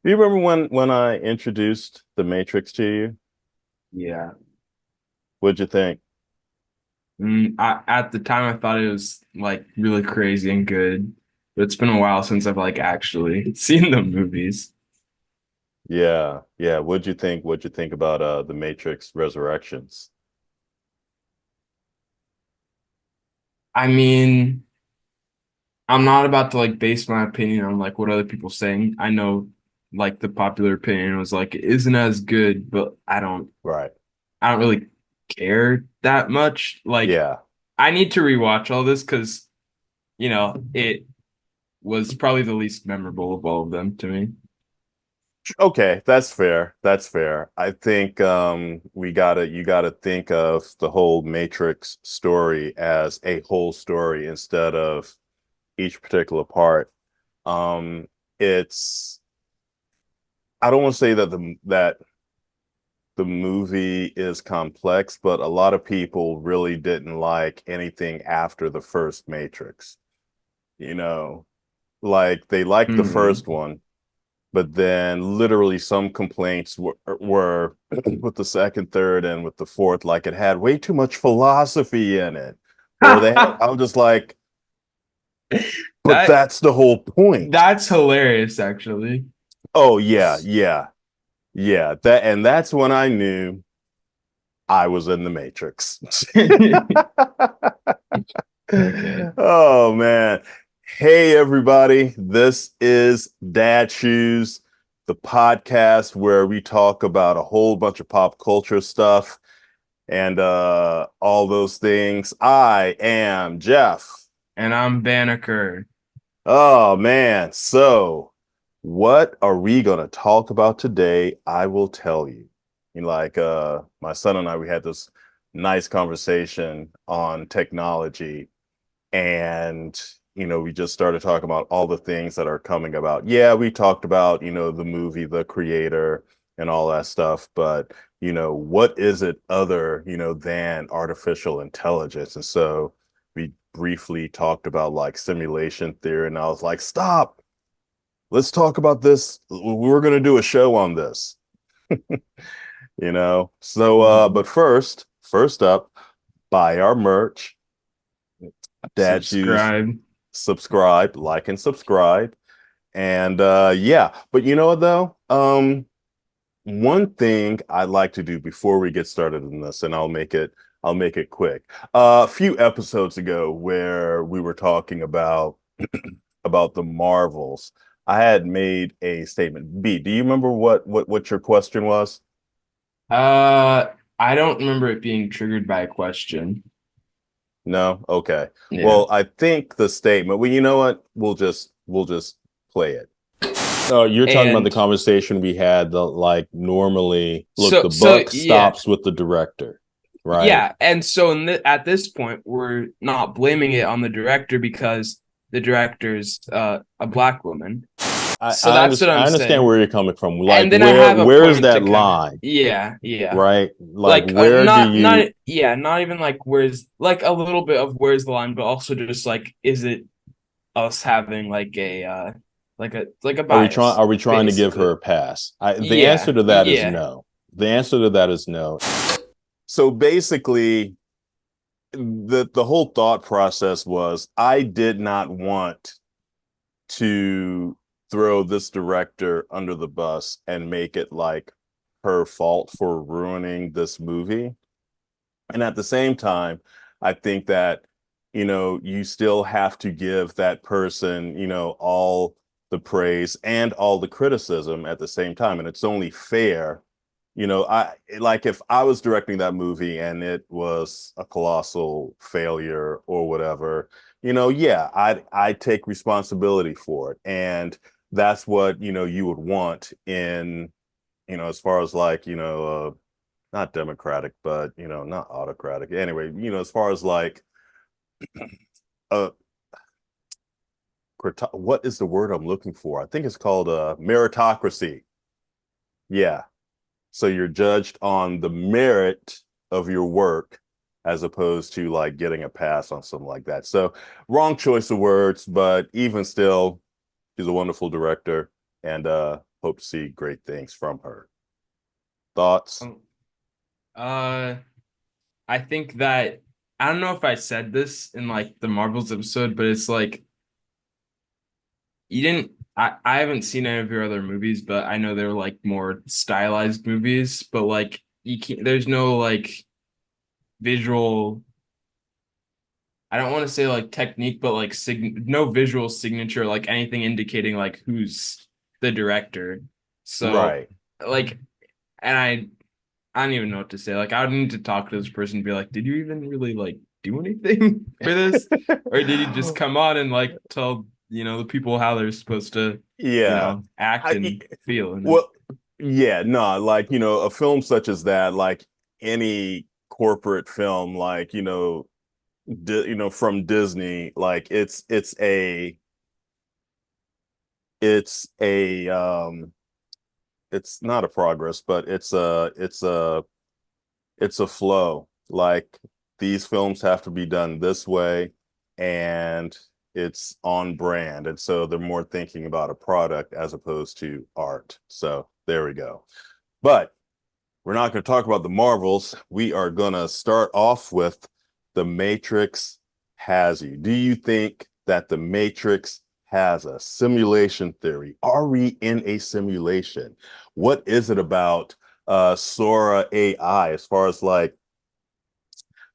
Do you remember when I introduced The Matrix to you? Yeah. What'd you think? At the time, I thought it was like really crazy and good, but it's been a while since I've like actually seen the movies. Yeah, yeah. What'd you think? What'd you think about The Matrix Resurrections? I mean, I'm not about to like base my opinion on like what other people saying. I know like the popular opinion was like it isn't as good, but Right. I don't really care that much. Like Yeah. I need to rewatch all this because it was probably the least memorable of all of them to me. Okay, that's fair. That's fair. I think you gotta think of the whole Matrix story as a whole story instead of each particular part. Um it's I don't want to say that the movie is complex, but a lot of people really didn't like anything after the first Matrix. You know, like they liked the Hmm. first one, but then literally some complaints were with the second, third, and with the fourth, like it had way too much philosophy in it. Or I'm just like, but That that's the whole point. that's hilarious, actually. Oh yeah, yeah, yeah. That's when I knew I was in the Matrix. Okay. Oh man. Hey everybody. This is Dadshoos, the podcast where we talk about a whole bunch of pop culture stuff and all those things. I am Jeff. And I'm Banneker. Oh man. So, what are we going to talk about today? I will tell you. Like my son and I we had this nice conversation on technology and we just started talking about all the things that are coming about. Yeah, we talked about the movie The Creator and all that stuff, but what is it other than artificial intelligence? And so we briefly talked about like simulation theory, and I was like, stop, let's talk about this. We're going to do a show on this. So but first up, buy our merch. Dad shoes. Subscribe. Subscribe, like and subscribe. And yeah, but you know what though? One thing I'd like to do before we get started in this, and I'll make it quick. A few episodes ago where we were talking about about the Marvels, I had made a statement. B, do you remember what your question was? Uh, I don't remember it being triggered by a question. No? Okay. Yeah. Well, I think the statement, well, you know what? We'll just play it. Oh, you're talking about the And conversation we had, the like normally, look, so the so buck yeah. stops with the director, right? Yeah, and so at this point, we're not blaming it on the director because the director's a black woman. I, So I that's what understand I'm I understand saying. where you're coming from. Like And then I where have a where's point to that kind of line, yeah. right? Like Like where do not you yeah, not even like where's like a little bit of where's the line, but also just like is it us having like a like a bias, are we trying to give her basically. a pass? The answer Yeah, to that is yeah. no. The answer to that is no. So basically, the whole thought process was I did not want to throw this director under the bus and make it like her fault for ruining this movie. And at the same time, I think that, you still have to give that person, all the praise and all the criticism at the same time. And it's only fair. I like if I was directing that movie and it was a colossal failure or whatever, yeah, I'd take responsibility for it. And that's what, you would want in, as far as like, not democratic, but not autocratic. Anyway, as far as like uh what is the word I'm looking for? I think it's called meritocracy. Yeah. So you're judged on the merit of your work as opposed to like getting a pass on something like that. So wrong choice of words, but even still, he's a wonderful director. And hope to see great things from her. Thoughts? Um, Uh, I think that I don't know if I said this in like the Marvels episode, but it's like you didn't. I haven't seen any of your other movies, but I know they're like more stylized movies. But like you can't. There's no like visual. I don't want to say like technique, but like no visual signature, like anything indicating like who's the director. So Right. like, and I don't even know what to say. Like, I would need to talk to this person and be like, did you even really like do anything for this? Or did you just come on and like tell, the people how they're supposed to, Yeah. act I and feel in it? well, yeah, no, like, a film such as that, like any corporate film, like, from Disney, like it's a it's not a progress, but it's a flow. Like these films have to be done this way and it's on brand. And so they're more thinking about a product as opposed to art. So there we go. But we're not going to talk about the Marvels. We are going to start off with The Matrix has you. Do you think that The Matrix has a simulation theory? Are we in a simulation? What is it about Sora AI as far as like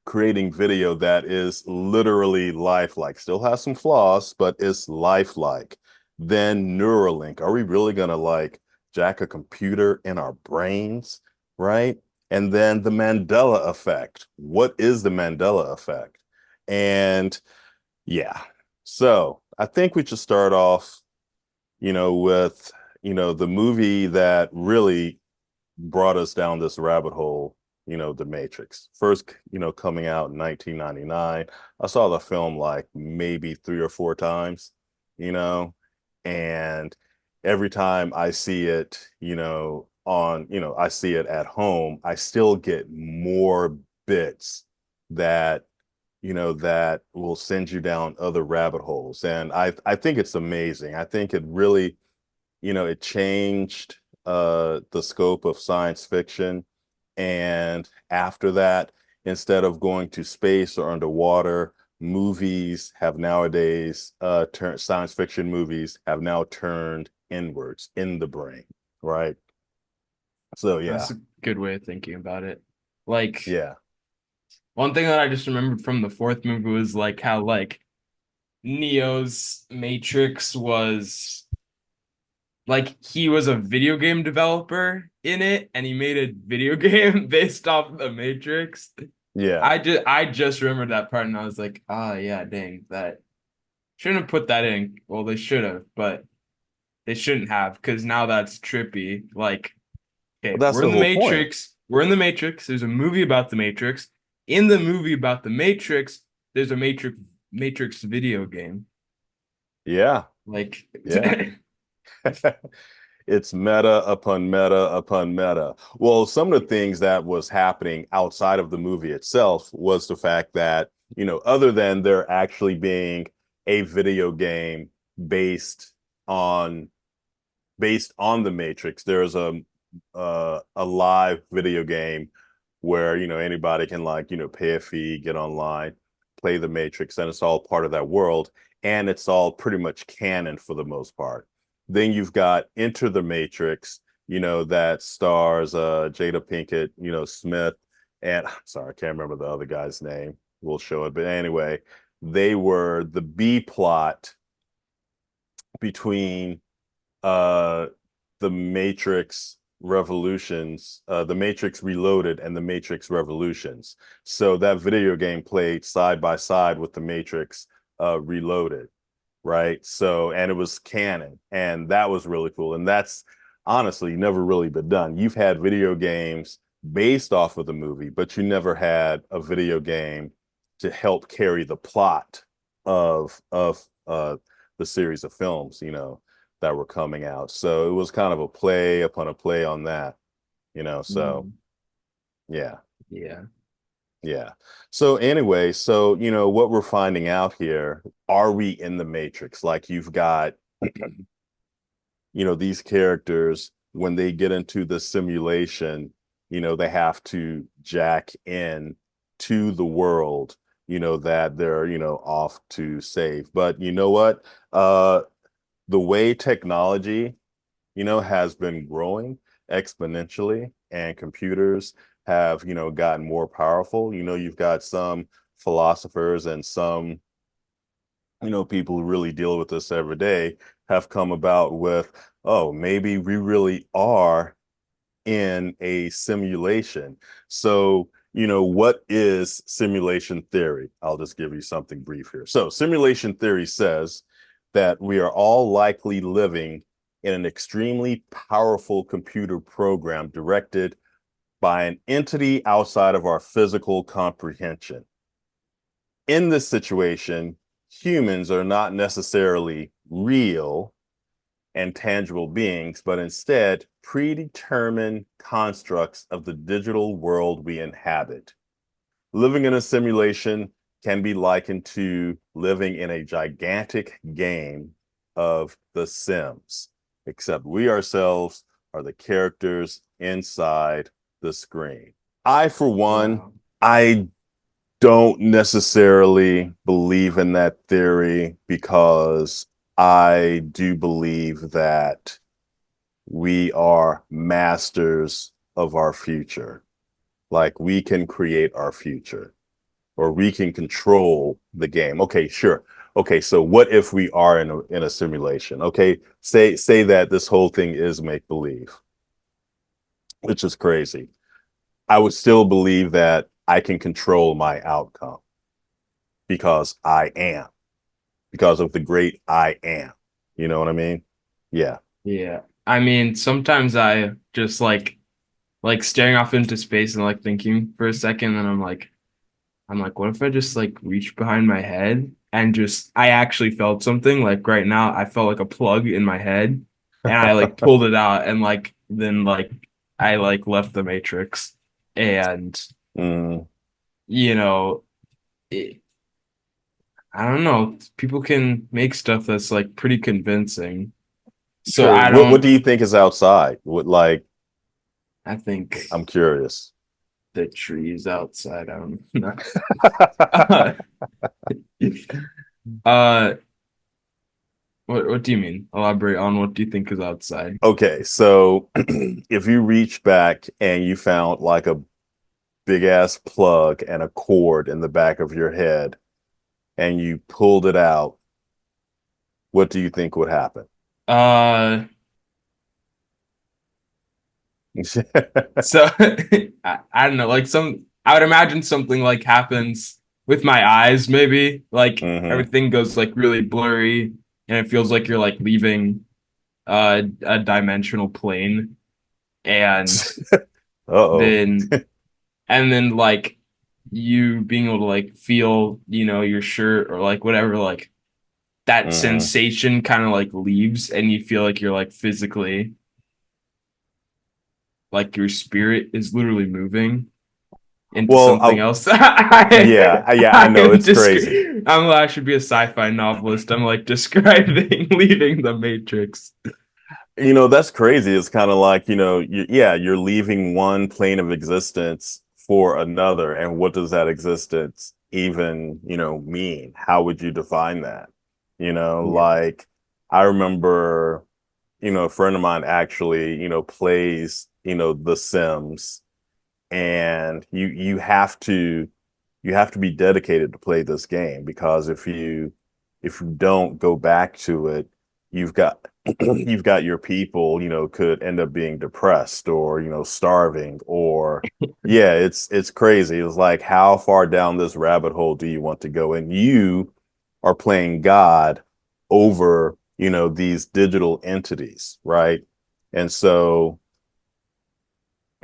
creating video that is literally lifelike? Still has some flaws, but it's lifelike. Then Neuralink. Are we really going to like jack a computer in our brains? Right? And then the Mandela effect. What is the Mandela effect? And yeah, so I think we should start off, with, the movie that really brought us down this rabbit hole, The Matrix. First, coming out in 1999. I saw the film like maybe 3 or 4 times, you know, and every time I see it, I see it at home, I still get more bits that, that will send you down other rabbit holes. And I think it's amazing. I think it really, it changed the scope of science fiction. And after that, instead of going to space or underwater, movies have nowadays turned science fiction movies have now turned inwards in the brain, right? So That's yeah, a good way of thinking about it. Like, yeah, one thing that I just remembered from the fourth movie was like how like Neo's Matrix was like he was a video game developer in it and he made a video game based off the Matrix. yeah. I just remembered that part and I was like, ah yeah, dang, that shouldn't have put that in. Well, they should have, but they shouldn't have because now that's trippy. Like, Well, okay, that's we're the in the whole point. Matrix. We're in the Matrix. There's a movie about the Matrix. In the movie about the Matrix, there's a Matrix video game. Yeah, Like, yeah. It's meta upon meta upon meta. Well, some of the things that was happening outside of the movie itself was the fact that, other than there actually being a video game based on based on the Matrix, there's a live video game where, anybody can like, pay a fee, get online, play the Matrix, and it's all part of that world. And it's all pretty much canon for the most part. Then you've got Enter the Matrix, that stars Jada Pinkett, Smith, and I'm sorry, I can't remember the other guy's name. We'll show it. But anyway, they were the B plot between uh the Matrix Revolutions, the Matrix Reloaded and the Matrix Revolutions. So that video game played side by side with the Matrix Reloaded, right? So, and it was canon, and that was really cool. And that's honestly never really been done. You've had video games based off of the movie, but you never had a video game to help carry the plot of the series of films, that were coming out. So it was kind of a play upon a play on that, so mm, yeah, yeah. yeah. So anyway, so what we're finding out here, are we in the Matrix? Like you've got these characters, when they get into the simulation, they have to jack in to the world, that they're, off to save. But you know what? The way technology, has been growing exponentially, and computers have, gotten more powerful. You've got some philosophers and some, people who really deal with this every day have come about with, oh, maybe we really are in a simulation. So, what is simulation theory? I'll just give you something brief here. So, simulation theory says that we are all likely living in an extremely powerful computer program directed by an entity outside of our physical comprehension. In this situation, humans are not necessarily real and tangible beings, but instead predetermined constructs of the digital world we inhabit. Living in a simulation can be likened to living in a gigantic game of The Sims, except we ourselves are the characters inside the screen. I, for one, Wow. I don't necessarily believe in that theory because I do believe that we are masters of our future. Like we can create our future or we can control the game. Okay, sure. Okay, so what if we are in a simulation? Okay, say that this whole thing is make believe, which is crazy. I would still believe that I can control my outcome because I am, because of the great I am. You know what I mean? Yeah. Yeah. I mean, sometimes I just like staring off into space and like thinking for a second, and I'm like, what if I just like reach behind my head and just I actually felt something like right now I felt like a plug in my head and I like pulled it out and like then like I like left the matrix and Mm, you know it, I don't know, people can make stuff that's like pretty convincing. So sure. I What do don't you think is outside? What, like, I think I'm curious. the trees outside, I don't know. uh, uh what do you mean? Elaborate on what do you think is outside? Okay, so if you reach back and you found like a big ass plug and a cord in the back of your head and you pulled it out, what do you think would happen? Uh So I don't know, like I would imagine something like happens with my eyes, maybe. Like Hmm. everything goes like really blurry and it feels like you're like leaving a dimensional plane and Uh-oh. then like you being able to like feel, your shirt or like whatever, like that Hmm. sensation kind of like leaves and you feel like you're like physically like your spirit is literally moving into Well, something else. yeah, I I know am it's just crazy. I should be a sci-fi novelist. I'm like describing leaving the Matrix. That's crazy. It's kind of like, you're leaving one plane of existence for another. And what does that existence even, mean? How would you define that? Yeah. Like I remember, a friend of mine actually, plays, The Sims, and you have to be dedicated to play this game because if you don't go back to it, you've got you've got your people, could end up being depressed or, starving or yeah, it's crazy. It's like how far down this rabbit hole do you want to go? And you are playing God over, these digital entities, right? And so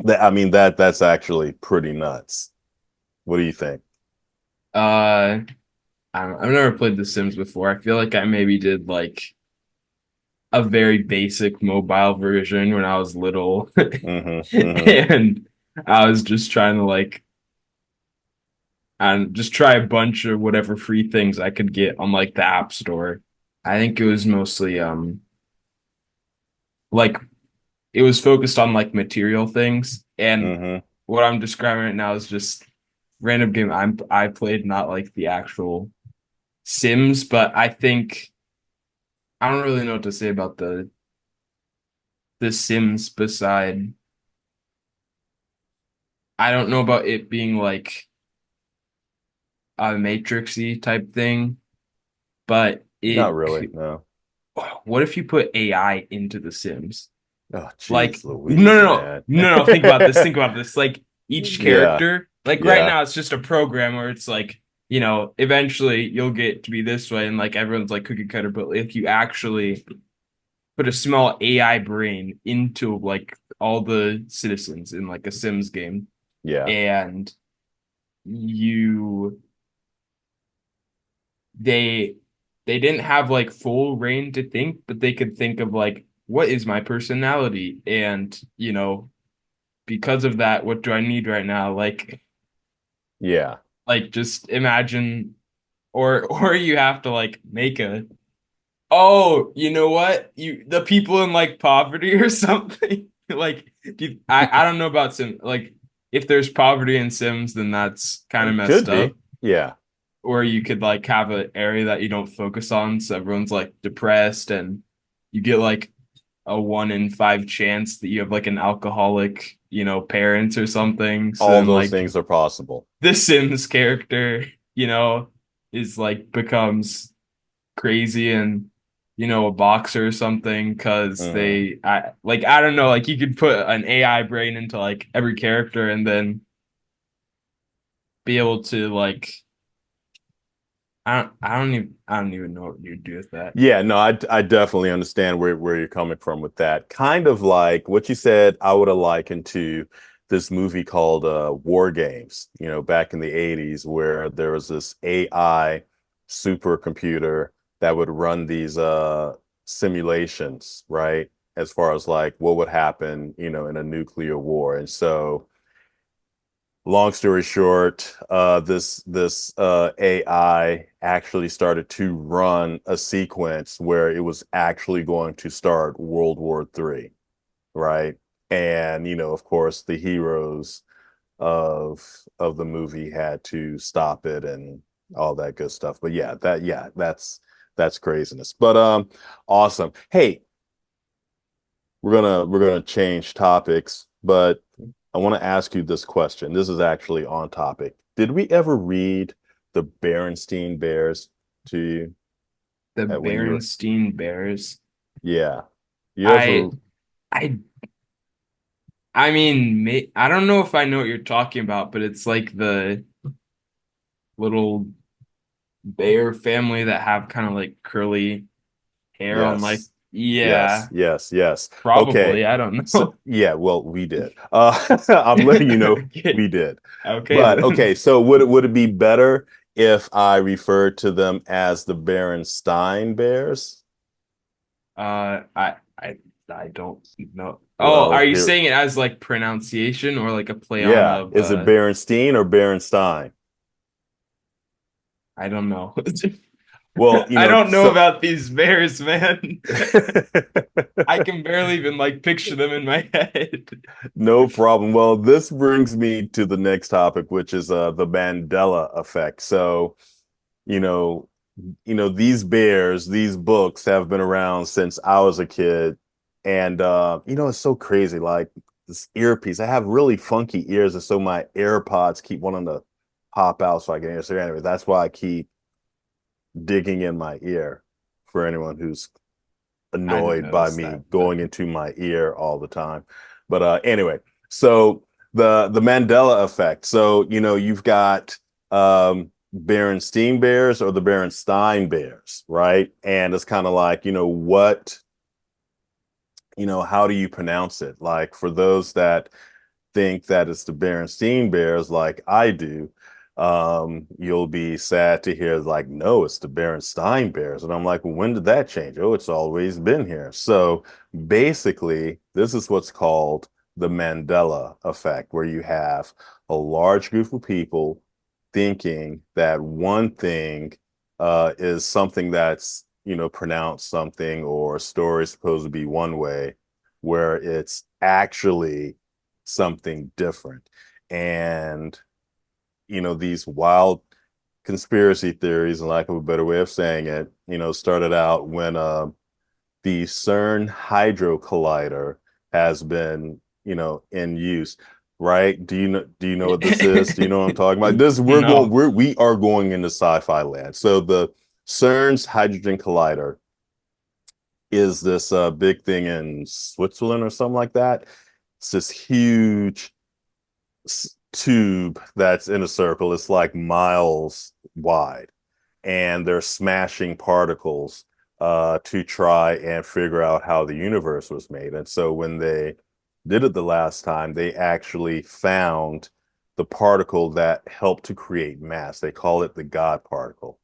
that I mean that's actually pretty nuts. What do you think? Uh, I've never played The Sims before. I feel like I maybe did like a very basic mobile version when I was little, Hmm. Hmm. and I was just trying to like and just try a bunch of whatever free things I could get on like the App Store. I think it was mostly like it was focused on like material things, and Hmm. what I'm describing right now is just random game I played, not like the actual Sims. But I think I don't really know what to say about the Sims beside I don't know about it being like a Matrixy type thing, but Not really, no. what if you put AI into the Sims? Oh, Like, geez, no, Louise, no, no, man. no, no. Think about this. Think about this. Like each Yeah, character, like right yeah, now, it's just a program where it's like, eventually you'll get to be this way, and like everyone's like cookie cutter. But if you actually put a small AI brain into like all the citizens in like a Sims game, yeah, and you they they didn't have like full reign to think, but they could think of like, what is my personality? And, because of that, what do I need right now? yeah. Like just imagine or you have to like make a oh, you know what? The people in like poverty or something. Like I don't know about Sim like if there's poverty in Sims, then that's kind of It messed could be. up. Yeah. Or you could like have an area that you don't focus on, so everyone's like depressed and you get like a 1 in 5 chance that you have like an alcoholic, parents or something. So All then those like things are possible. the Sims character, is like becomes crazy and a boxer or something because Hmm. I don't know, like you could put an AI brain into like every character and then be able to like I don't even know what you'd do with that. Yeah, no, I definitely understand where you're coming from with that. Kind of like what you said, I would have likened to this movie called War Games, back in the 80s, where there was this AI supercomputer that would run these simulations, right? As far as like what would happen, in a nuclear war. And so long story short, this AI actually started to run a sequence where it was actually going to start World War III, right? And of course, the heroes of of the movie had to stop it and all that good stuff. But that's craziness. But awesome. Hey, we're gonna change topics, but I want to ask you this question. This is actually on topic. Did we ever read the Berenstein Bears to you The when you were? Berenstein Bears. Yeah, you I ever? I I mean, I don't know if I know what you're talking about, but it's like the little bear family that have kind of like curly hair on like Yes, yes, yeah, yes, yes. Okay, probably. I don't so know. yeah, well, we did. I'm letting you know Okay. we did. Okay But then. okay, so would it be better if I referred to them as the Berenstein Bears? I don't know. Oh, Well, are you here, saying it as like pronunciation or like a play on yeah. of Is it Berenstein or Berenstein? I don't know. Well, I don't know so about these bears, man. I can barely even like picture them in my head. no problem. Well, this brings me to the next topic, which is the Mandela effect. So, you know, these bears, these books have been around since I was a kid. And it's so crazy. Like this earpiece, I have really funky ears, and so my AirPods keep wanting to pop out so I can hear. So anyway, that's why I keep digging in my ear for anyone who's I didn't annoyed by notice me that, but going into my ear all the time. But anyway, so the Mandela effect. So, you've got Berenstein Bears or the Berenstein Bears, right? And it's kind of like, how do you pronounce it? Like for those that think that it's the Berenstein Bears like I do, you'll be sad to hear like, no, it's the Berenstein Bears. And I'm like, well, when did that change? Oh, it's always been here. So basically, this is what's called the Mandela effect, where you have a large group of people thinking that one thing is something that's, pronounced something or a story is supposed to be one way, where it's actually something different. And, these wild conspiracy theories, and lack of a better way of saying it, started out when the CERN Hydro Collider has been, in use. Right? Do you know what this is? Do you know what I'm talking about? This No. we are going into sci-fi land. So the CERN's Hydrogen Collider is this big thing in Switzerland or something like that. It's this huge tube that's in a circle. It's like miles wide, and they're smashing particles to try and figure out how the universe was made. And so when they did it the last time, they actually found the particle that helped to create mass. They call it the God particle.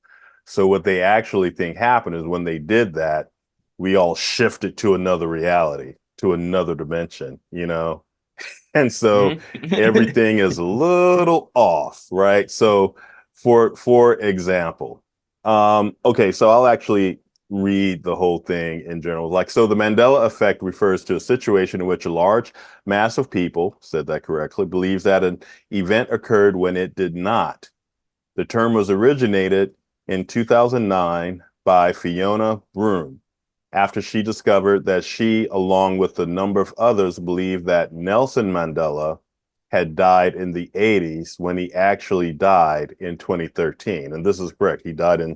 So what they actually think happened is when they did that, we all shifted to another reality, to another dimension. And so Mhm. everything is a little off, right? So for example, okay, so I'll actually read the whole thing in general. Like, so the Mandela effect refers to a situation in which a large mass of people, said that correctly, believes that an event occurred when it did not. The term was originated in 2009 by Fiona Broome after she discovered that she, along with a number of others, believed that Nelson Mandela had died in the 80s when he actually died in 2013. And this is correct. He died in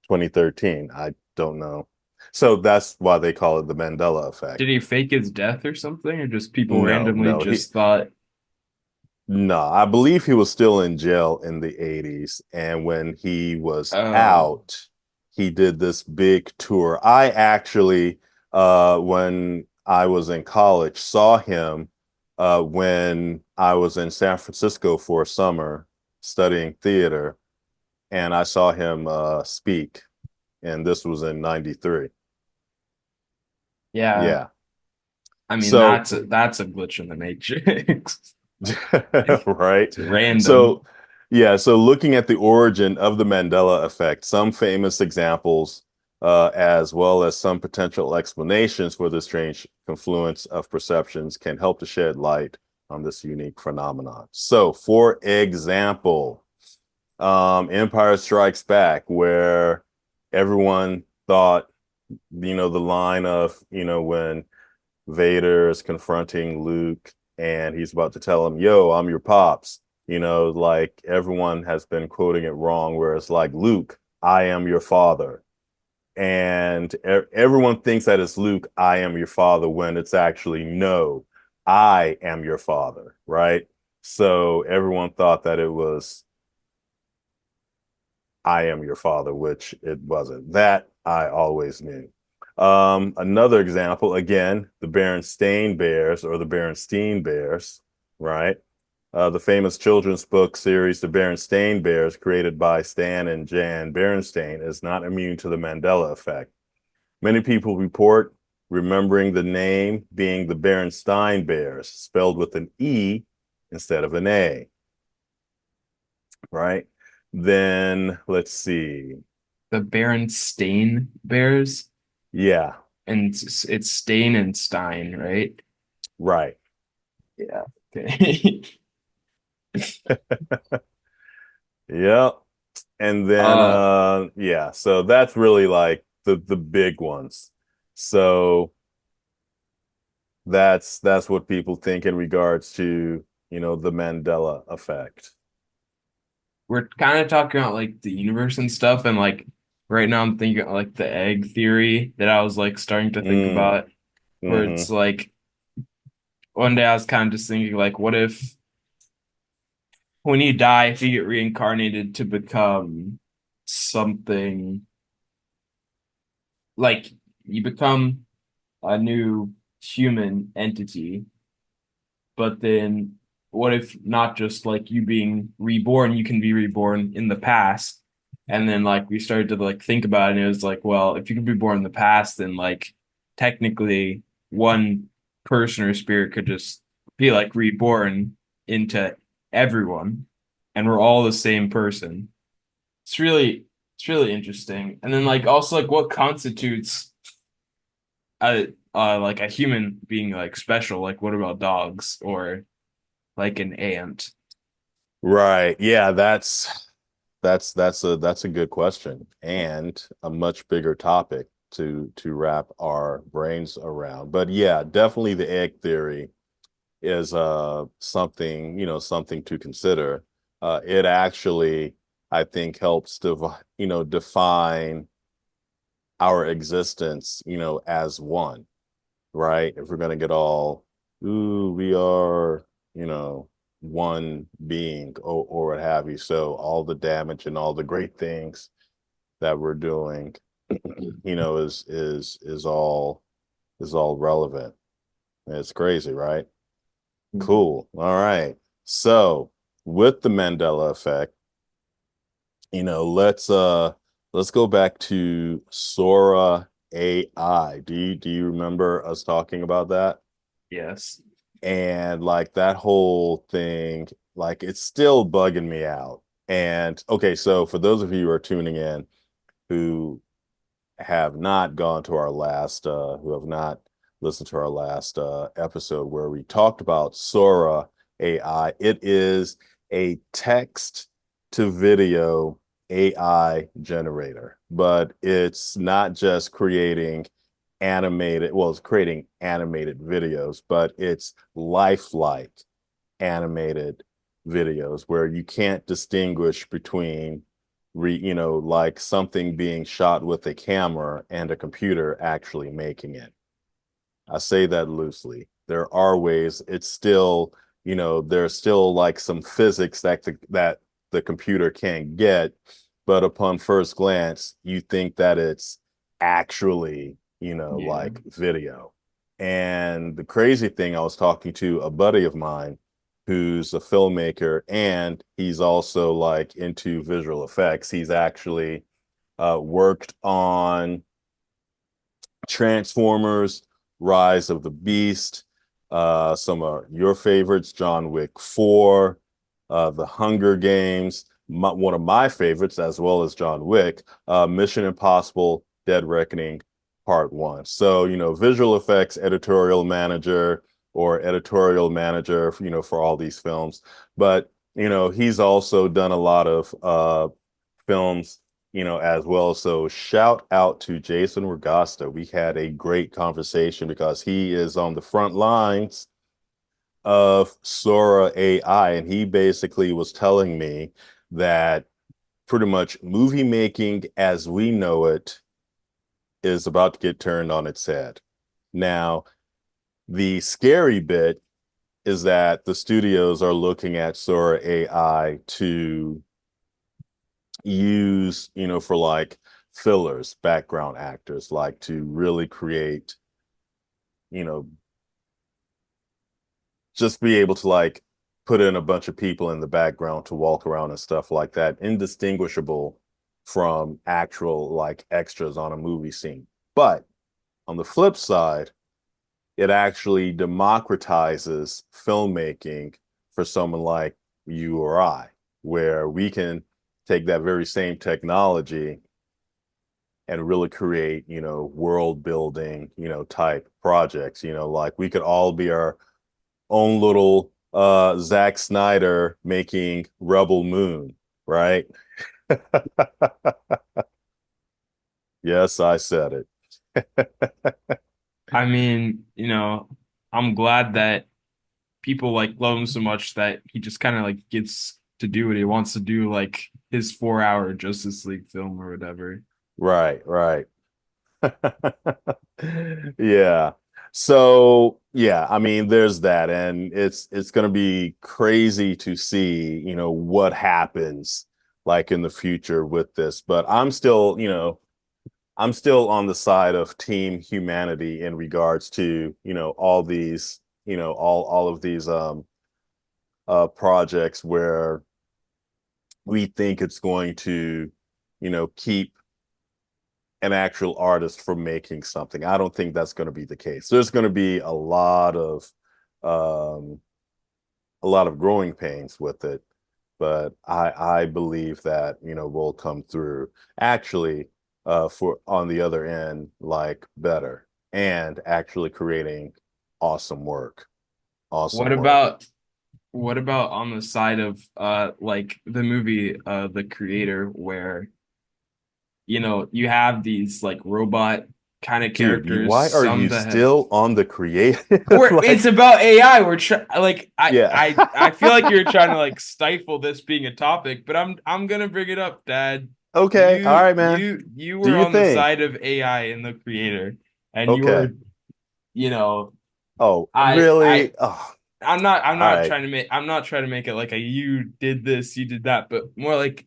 2013. I don't know. So that's why they call it the Mandela Did effect. he fake his death or something, or just people No, randomly no, he just thought, no, I believe he was still in jail in the 80s. And when he was oh, out, he did this big tour. I actually, when I was in college, saw him when I was in San Francisco for a summer studying theater, and I saw him speak. And this was in 93. yeah. Yeah. I mean, So that's a glitch in the matrix. right? It's random. So, yeah, so looking at the origin of the Mandela effect, some famous examples, as well as some potential explanations for the strange confluence of perceptions, can help to shed light on this unique phenomenon. So, for example, Empire Strikes Back, where everyone thought, the line of, when Vader is confronting Luke and he's about to tell him, "Yo, I'm your pops." Like everyone has been quoting it wrong, where it's like, "Luke, I am your father." And everyone thinks that it's Luke, "I am your father," when it's actually, "No, I am your father," right? So everyone thought that it was, "I am your father," which it wasn't. That I always knew. Another example, again, the Berenstain Bears or the Berenstein Bears, right? The famous children's book series, The Berenstain Bears, created by Stan and Jan Berenstain, is not immune to the Mandela effect. Many people report remembering the name being the Berenstein Bears, spelled with an E instead of an A, right? Then let's see. The Berenstain Bears, Yeah, and it's Stain and Stein, right? right. Yeah. Okay. Yep. And then Uh, yeah, so that's really like the big ones. So that's what people think in regards to, the Mandela effect. we're kind of talking about like the universe and stuff, and like right now I'm thinking like the egg theory that I was like starting to think Mm, about, where mm-hmm. it's like one day I was kind of just thinking like, what if when you die, if you get reincarnated to become something like you become a new human entity, but then what if not just like you being reborn, you can be reborn in the past. And then like we started to like think about it, and it was like, well, if you could be born in the past, then like technically one person or spirit could just be like reborn into everyone, and we're all the same person. It's really interesting. And then like also like what constitutes a like a human being like special. Like what about dogs or like an ant? Right. Yeah, that's a good question and a much bigger topic to wrap our brains around. But yeah, definitely the egg theory is something, something to consider. It actually, I think, helps to, define our existence, as one, right? If we're gonna get all, ooh, we are, one being or what have you. So all the damage and all the great things that we're doing, is all relevant. It's crazy, right? Cool. All right. So with the Mandela effect, let's go back to Sora AI. Do you remember us talking about that? Yes. And like that whole thing, like it's still bugging me out. And okay, so for those of you who are tuning in who have not gone to our last who have not listened to our last episode where we talked about Sora AI, it is a text to video AI generator, but it's not just creating animated, well, it's creating animated videos, but it's lifelike animated videos where you can't distinguish between like something being shot with a camera and a computer actually making it. I say that loosely. There are ways it's still, there's still like some physics that the computer can't get, but upon first glance, you think that it's actually, Yeah. like video. And the crazy thing, I was talking to a buddy of mine who's a filmmaker and he's also like into visual effects. He's actually worked on Transformers, Rise of the Beast, some of your favorites, John Wick 4, The Hunger Games, one of my favorites, as well as John Wick, Mission Impossible, Dead Reckoning, Part 1. So, visual effects editorial manager or editorial manager, for all these films. But, he's also done a lot of films as well. So shout out to Jason Regasta. We had a great conversation because he is on the front lines of Sora AI, and he basically was telling me that pretty much movie making as we know it is about to get turned on its head. Now, the scary bit is that the studios are looking at Sora AI to use, for like fillers, background actors, like to really create, you know, just be able to like put in a bunch of people in the background to walk around and stuff like that, indistinguishable from actual like extras on a movie scene. But on the flip side, it actually democratizes filmmaking for someone like you or I, where we can take that very same technology and really create, world building, type projects. Like we could all be our own little Zack Snyder making Rebel Moon, right? Yes, I said it. I mean, I'm glad that people like love him so much that he just kind of like gets to do what he wants to do, like his 4 hour Justice League film or whatever. Right, right. Yeah. So, yeah, I mean, there's that, and it's going to be crazy to see, what happens like in the future with this. But I'm still on the side of team humanity in regards to, all these, all of these projects where we think it's going to, keep an actual artist from making something. I don't think that's going to be the case. There's going to be um, a lot of growing pains with it, but I believe that will come through actually for on the other end like better. and actually creating awesome work. What Awesome work. about what about on the side of like the movie The Creator where you have these like robot kind of Dude, characters, why are some you that have still on the creative? or it's Like, about AI. We're trying like I yeah. I I feel like you're trying to like stifle this being a topic, but I'm gonna bring it up, Dad. Okay. All You right, man. you you Do were your on the thing. side of AI in The Creator, and you Okay. were, you know, Oh, I really? I Oh, I'm all not right. trying to make it like a you did this, you did that, but more like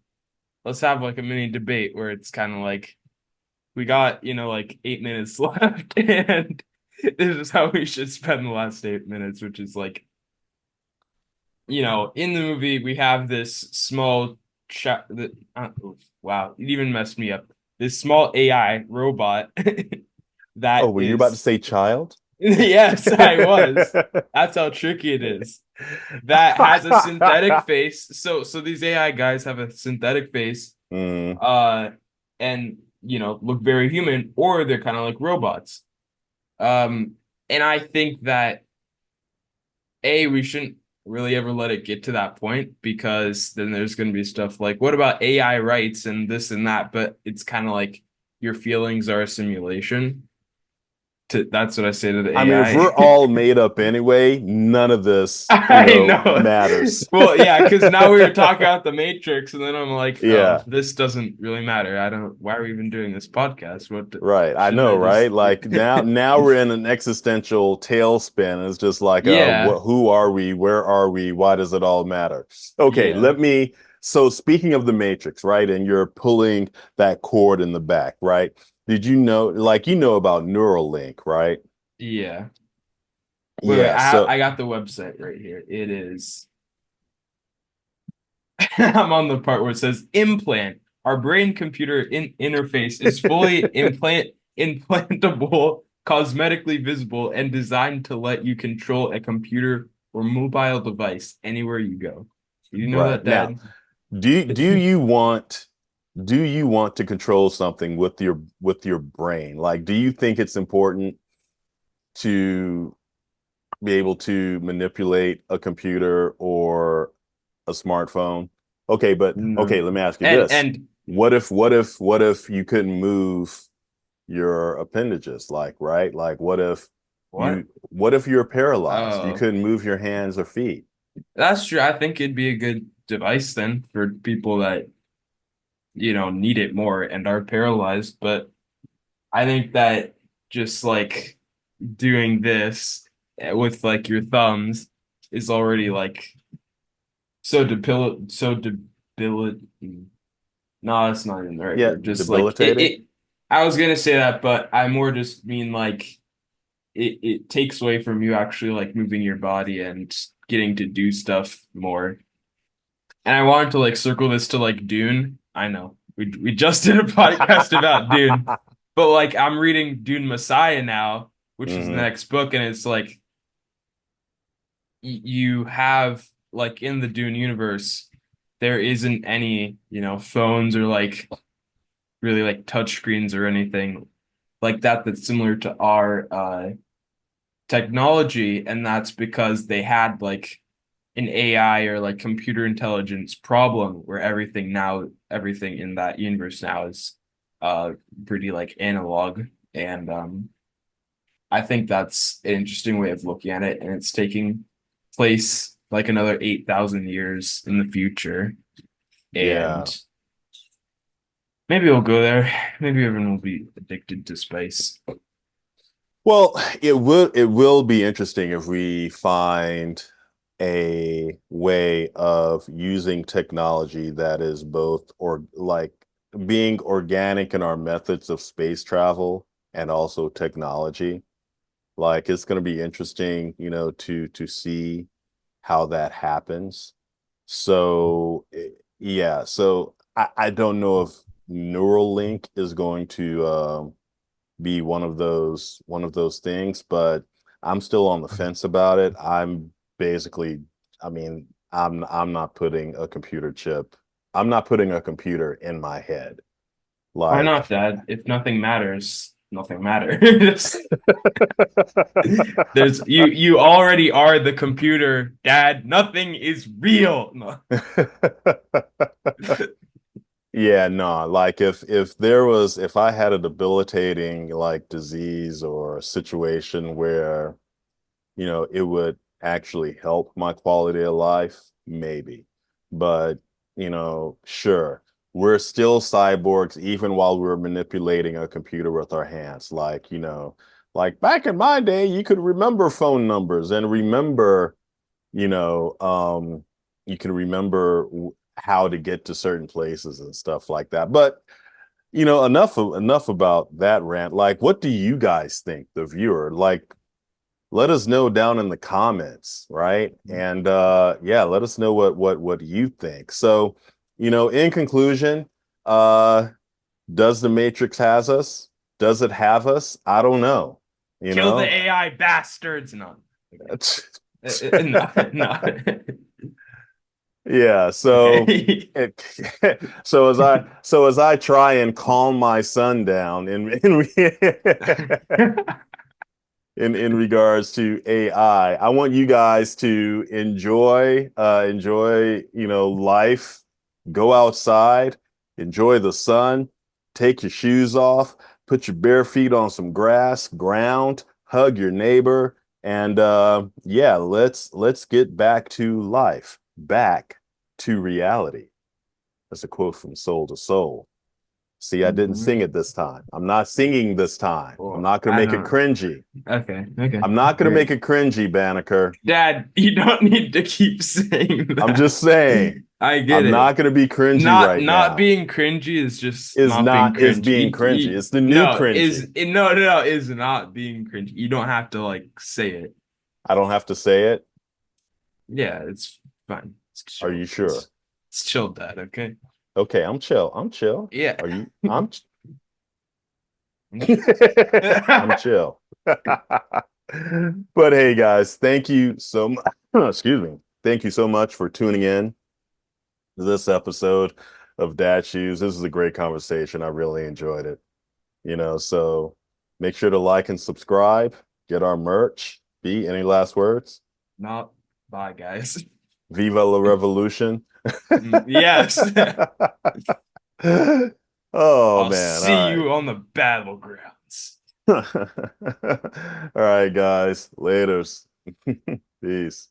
let's have like a mini debate where it's kind of like we got, like 8 minutes left, and this is how we should spend the last 8 minutes, which is like, in the movie we have this small chat that wow, it even messed me up. This small AI robot Oh, that were you about to is say child? yes, I was. That's how tricky it is. That has a synthetic face. So these AI guys have a synthetic face, Mm. uh, and look very human, or they're kind of like robots. Um, and I think that we shouldn't really ever let it get to that point because then there's going to be stuff like, what about AI rights and this and that? But it's kind of like your feelings are a simulation. That's what I say to the I mean, if we're AI. all made up anyway, none of this, I know. matters. Well, yeah, because now we were talking about the Matrix, and then I'm like, oh, Yeah, this doesn't really matter. I don't. Why are we even doing this podcast? right. I Shouldn't know, I right? just? Like now we're in an existential tailspin. It's just like, Yeah, who are we? Where are we? Why does it all matter? Okay, yeah, so speaking of the Matrix, right? And you're pulling that cord in the back, right? Did you know, like, about Neuralink, right? yeah. Wait. Yeah, so I got the website right here. It is. I'm on the part where it says implant. Our brain computer interface is fully implantable, cosmetically visible, and designed to let you control a computer or mobile device anywhere you go. You know right. that, Now, Dad? do you want to control something with your brain? Like, do you think it's important to be able to manipulate a computer or a smartphone? Okay, but No. okay, let me ask you And this. and What if you couldn't move your appendages? Like, right? Like what? what if you're paralyzed? You Oh, couldn't move your hands or feet. that's true. I think it'd be a good device then for people that, need it more and are paralyzed. But I think that just like doing this with like your thumbs is already like so debilit. No, that's not even the right Yeah, word. Just like debilitating. I was gonna say that, but I more just mean like it takes away from you actually like moving your body and getting to do stuff more. And I wanted to like circle this to like Dune. I know we just did a podcast about Dune, but like I'm reading Dune Messiah now, which is the Hmm. next book, and it's like you have like in the Dune universe, there isn't any, phones or like really like touch screens or anything like that that's similar to our technology, and that's because they had like an AI or like computer intelligence problem where everything in that universe now is pretty like analog, and I think that's an interesting way of looking at it, and it's taking place like another 8,000 years in the future, Yeah. and maybe we'll go there. Maybe everyone will be addicted to space. Well, it will be interesting if we find a way of using technology that is both or like being organic in our methods of space travel and also technology. Like it's going to be interesting, to see how that happens. So yeah, so I don't know if Neuralink is going to be one of those things, but I'm still on the fence about it. Basically, I mean, I'm not putting a computer chip. I'm not putting a computer in my head. Why not, Like, Dad? If nothing matters. nothing matters. There's you already are the computer, Dad. Nothing is real. No. Yeah, no, like if I had a debilitating like disease or a situation where, it would actually help my quality of life, maybe. But, sure, we're still cyborgs even while we're manipulating a computer with our hands. Like back in my day, you could remember phone numbers and remember, you know, um, you can remember how to get to certain places and stuff like that. But enough about that rant. Like, what do you guys think, the viewer? Like, let us know down in the comments, right? And yeah, let us know what you think. So, in conclusion, uh, does the Matrix has us? Does it have us? I don't know. You Kill the know? AI bastards. No. No, no. Yeah, so Okay. it, so as I try and calm my son down in regards to AI, I want you guys to enjoy, life, go outside, enjoy the sun, take your shoes off, put your bare feet on some grass, ground, hug your neighbor, and yeah, let's get back to life, back to reality. That's a quote from Soul to Soul. See, I didn't sing it this time. I'm not singing this time. I'm Well, not going to I make it don't. cringy. Okay, okay. I'm not going to All right. make it cringy, Banneker. Dad, you don't need to keep saying I'm that. just saying, I get I'm it. not going to be cringy Not right not now. being cringy is just not being Is cringy. being cringy. It's the new No, is cringy. no no no is not being cringy. You don't have to like say it. I don't have to say it. Yeah, it's fine. It's Are chill. you sure? It's chill, Dad. Okay. Okay, I'm chill. I'm chill. Yeah. Are you? I'm I'm chill. I'm chill. But hey, guys, thank you so much. Excuse me. Thank you so much for tuning in to this episode of Dadshoos. This is a great conversation. I really enjoyed it. So make sure to like and subscribe, get our merch. B, any last words? Not bye, guys. Viva la revolution. Yes. Oh I'll man, see all you on the battlegrounds. right. All right, guys. Laters. Peace.